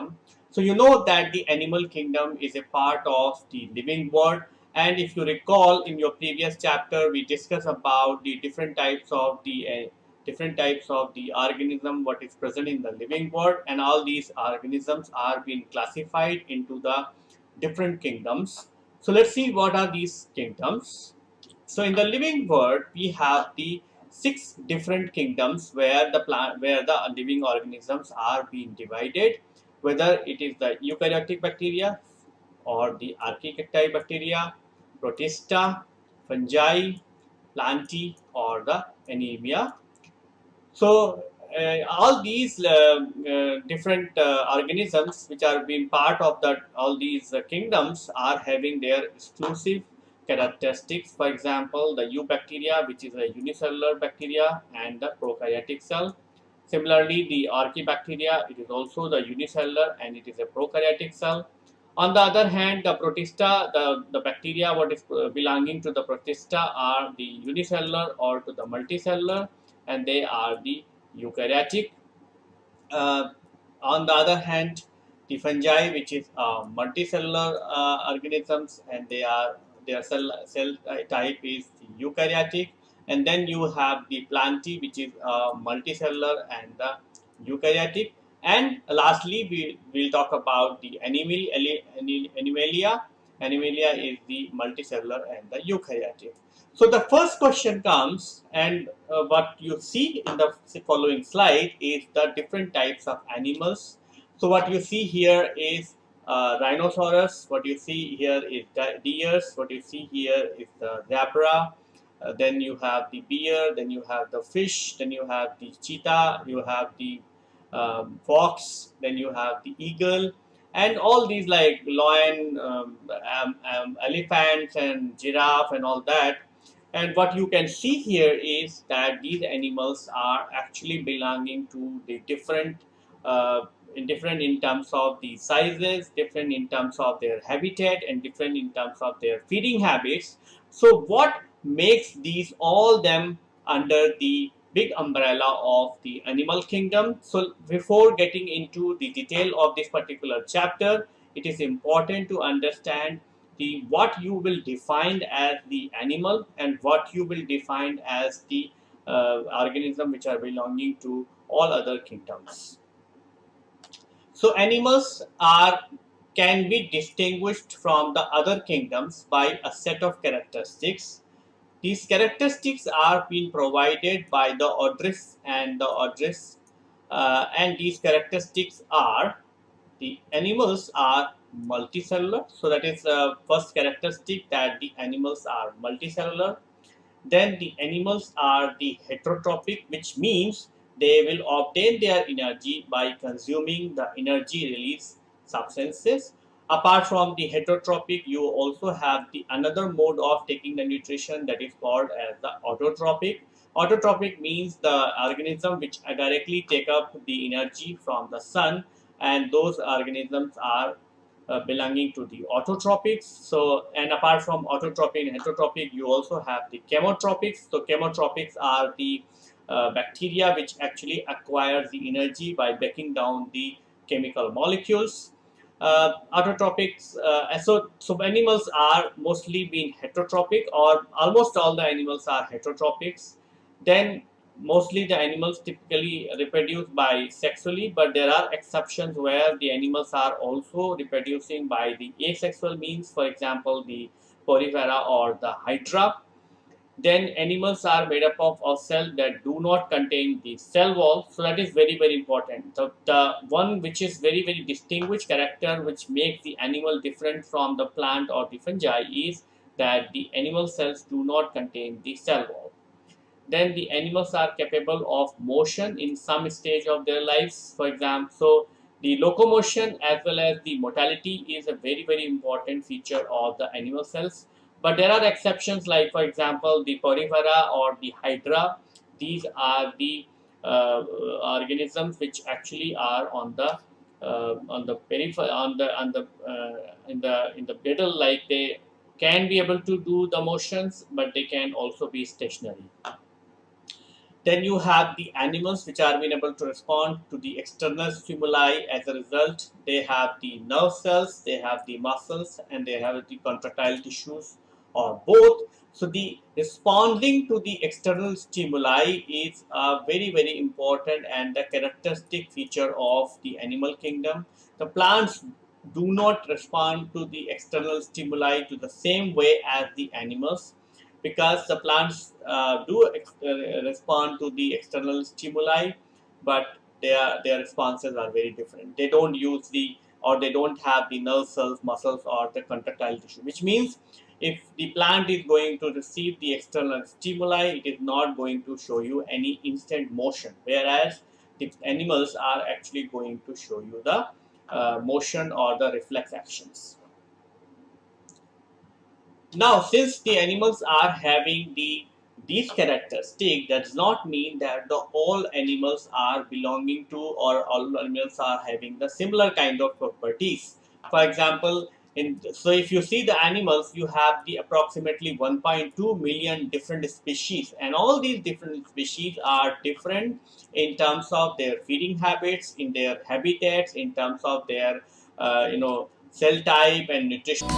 kingdom. So you know that the animal kingdom is a part of the living world, and if you recall in your previous chapter, we discussed about the different types of the organism what is present in the living world, and all these organisms are being classified into the different kingdoms. So let's see what are these kingdoms. So in the living world, we have the six different kingdoms where the living organisms are being divided, whether it is the eukaryotic bacteria or the archaea bacteria, protista, fungi, plantae, or the anemia. So all these different organisms which are being part of that all these kingdoms are having their exclusive characteristics. For example, the eubacteria, which is a unicellular bacteria and the prokaryotic cell. Similarly, the archaebacteria, it is also the unicellular and it is a prokaryotic cell. On the other hand, the protista, the bacteria what is belonging to the protista are the unicellular or to the multicellular, and they are the eukaryotic. Uh, on the other hand, the fungi, which is multicellular organisms, and their cell type is the eukaryotic. And then you have the plantae, which is multicellular and the eukaryotic. And lastly, we will talk about the animalia. Animalia is the multicellular and the eukaryotic. So the first question comes, and what you see in the following slide is the different types of animals. So what you see here is rhinoceros. What you see here is the deers. What you see here is the zebra. Then you have the bear. Then you have the fish. Then you have the cheetah. You have the fox. Then you have the eagle, and all these like lion, elephants, and giraffe, and all that. And what you can see here is that these animals are actually belonging to the different, uh, different in terms of the sizes, different in terms of their habitat, and different in terms of their feeding habits. So what makes these all them under the big umbrella of the animal kingdom? So before getting into the detail of this particular chapter, it is important to understand the what you will define as the animal and what you will define as the organism which are belonging to all other kingdoms. So animals are can be distinguished from the other kingdoms by a set of characteristics. These characteristics are being provided by the Odris and the Odris, and these characteristics are the animals are multicellular. So that is the first characteristic, that the animals are multicellular. Then the animals are the heterotropic, which means they will obtain their energy by consuming the energy release substances. Apart from the heterotropic, you also have the another mode of taking the nutrition, that is called as the autotropic. Autotropic means the organism which directly take up the energy from the sun, and those organisms are belonging to the autotropics. So, and apart from autotropic and heterotropic, you also have the chemotropics. So, chemotropics are the bacteria which actually acquires the energy by breaking down the chemical molecules. Autotropics, so animals are mostly being heterotropic, or almost all the animals are heterotropics. Then mostly the animals typically reproduce by sexually, but there are exceptions where the animals are also reproducing by the asexual means, for example the porifera or the hydra. Then animals are made up of cells that do not contain the cell wall, so that is very very important. The one which is very very distinguished character which makes the animal different from the plant or the fungi is that the animal cells do not contain the cell wall. Then the animals are capable of motion in some stage of their lives. For example, so the locomotion as well as the motility is a very very important feature of the animal cells. But there are exceptions, like for example the porifera or the hydra. These are the organisms which actually are on the periphery, on the in the middle, like they can be able to do the motions, but they can also be stationary. Then you have the animals which are being able to respond to the external stimuli. As a result, they have the nerve cells, they have the muscles, and they have the contractile tissues, or both. So the responding to the external stimuli is a very, very important and the characteristic feature of the animal kingdom. The plants do not respond to the external stimuli to the same way as the animals, because the plants respond to the external stimuli, but their responses are very different. They don't use the, or they don't have the nerve cells, muscles, or the contractile tissue, which means if the plant is going to receive the external stimuli, it is not going to show you any instant motion, whereas the animals are actually going to show you the motion or the reflex actions. Now, since the animals are having these characteristics, does not mean that the all animals are belonging to, or all animals are having the similar kind of properties. For example, so if you see the animals, you have the approximately 1.2 million different species, and all these different species are different in terms of their feeding habits, in their habitats, in terms of their cell type and nutrition.